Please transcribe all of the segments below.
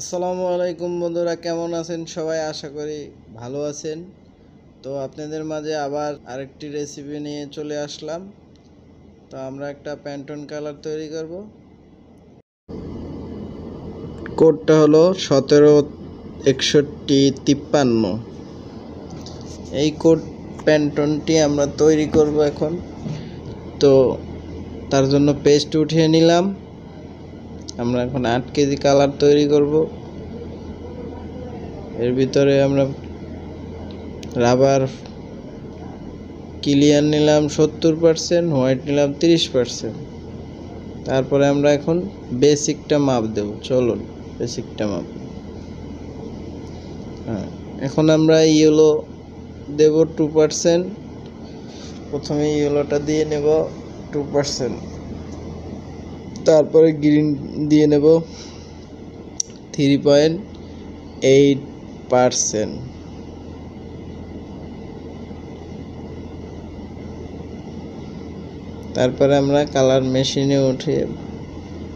আসসালামু আলাইকুম বন্ধুরা, কেমন আছেন সবাই? আশা করি ভালো আছেন। তো আপনাদের মাঝে আবার আরেকটি রেসিপি নিয়ে চলে আসলাম। তো আমরা একটা প্যান্টন কালার তৈরি করব। কোডটা হলো 176153। এই কোড প্যান্টনটি আমরা তৈরি করব এখন। তো তার জন্য পেস্ট উঠিয়ে নিলাম। আমরা এখন 8 কেজি কালার তৈরি করব। এর ভিতরে আমরা রাবার ক্লিয়ার নিলাম 70%, হোয়াইট নিলাম 30%। তারপরে আমরা এখন বেসিকটা মাপ দেব। চলুন বেসিকটা মাপ। এখন আমরা ইয়েলো দেব 2%। প্রথমে ইয়েলোটা দিয়ে নেব 2%, তারপরে গ্রিন দিয়ে নেব 3.8%। তারপরে আমরা কালার মেশিনে উঠে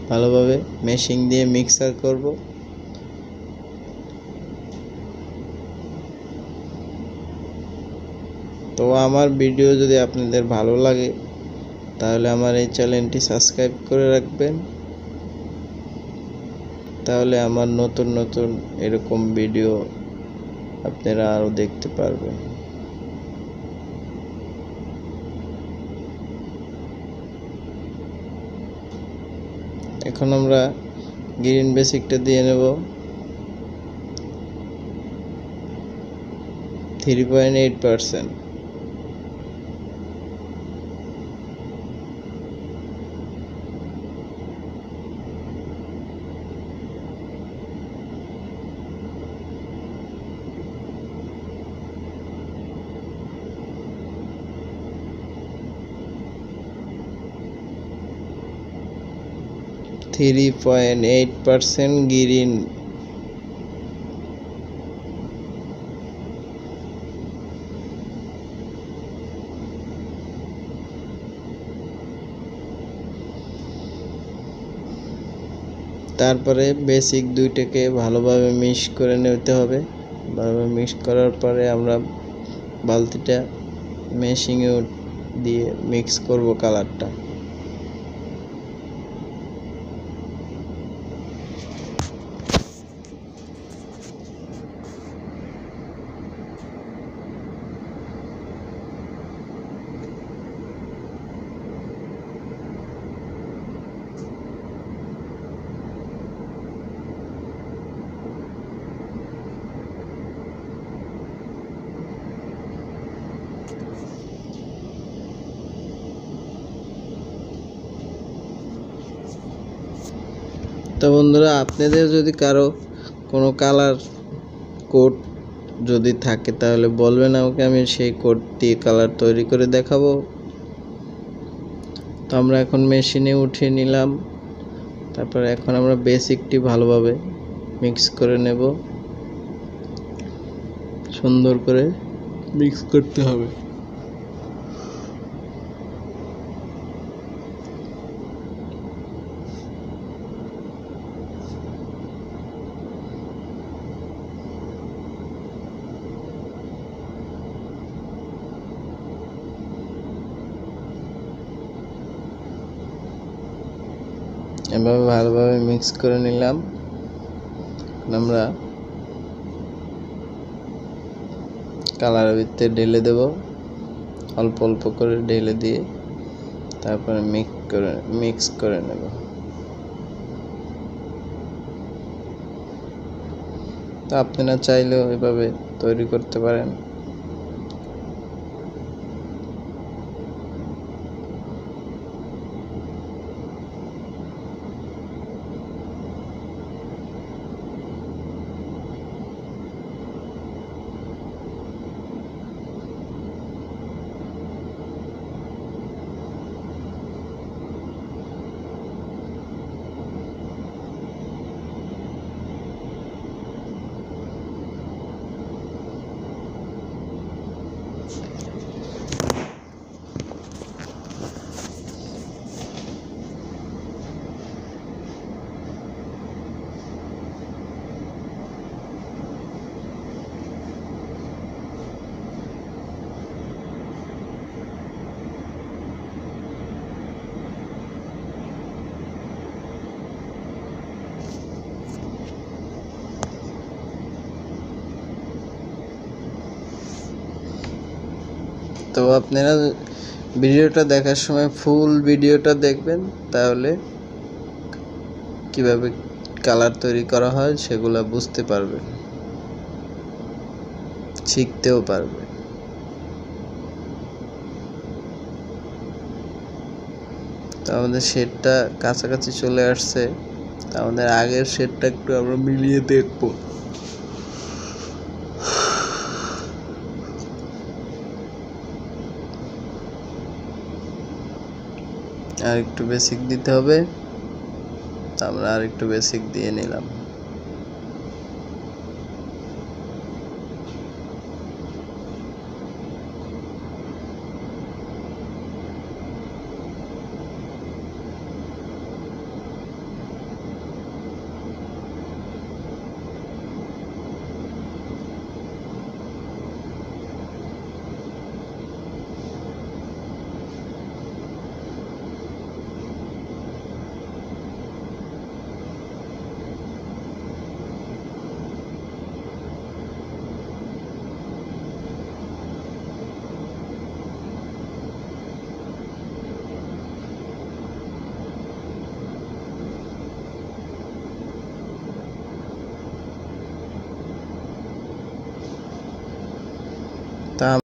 ভালোভাবে মেশিং দিয়ে মিক্সার করব। তো আমার ভিডিও যদি আপনাদের ভালো লাগে তাহলে আমার এই চ্যানেলটি সাবস্ক্রাইব করে রাখবেন, তাহলে আমার নতুন নতুন এরকম ভিডিও আপনারা আরও দেখতে পারবেন। এখন আমরা গ্রিন বেসিকটা দিয়ে নেব 3.8%। গ্রিন। তারপরে বেসিক দুইটাকে ভালোভাবে মিক্স করে নিতে হবে। ভালোভাবে মিক্স করার পরে আমরা বালতিটা মেশিংয়ে দিয়ে মিক্স করব কালারটা। তো বন্ধুরা, আপনাদের যদি কারো কোনো কালার কোড যদি থাকে তাহলে বলবেন আমাকে, আমি সেই কোড দিয়ে কালার তৈরি করে দেখাবো। তো আমরা এখন মেশিনে উঠিয়ে নিলাম। তারপরে এখন আমরা বেসিকটি ভালোভাবে মিক্স করে নেব। সুন্দর করে মিক্স করতে হবে। এভাবে ভালোভাবে মিক্স করে নিলাম। আমরা কালারের ভিতরে ঢেলে দেব, অল্প অল্প করে ঢেলে দিয়ে তারপরে মিক্স করে নেব। তো আপনারা চাইলেও এভাবে তৈরি করতে পারেন। তো আপনারা ভিডিওটা দেখার সময় ফুল ভিডিওটা দেখবেন, তাহলে কিভাবে কালার তৈরি করা হয় সেগুলো বুঝতে পারবেন, শিখতেও পারবে। তো আমাদের শেডটা কাছাকাছি চলে আসছে, আমাদের আগের শেডটা একটু আমরা মিলিয়ে দেখব। আর একটু বেসিক দিতে হবে, আমরা আর একটু বেসিক দিয়ে নিলাম। তা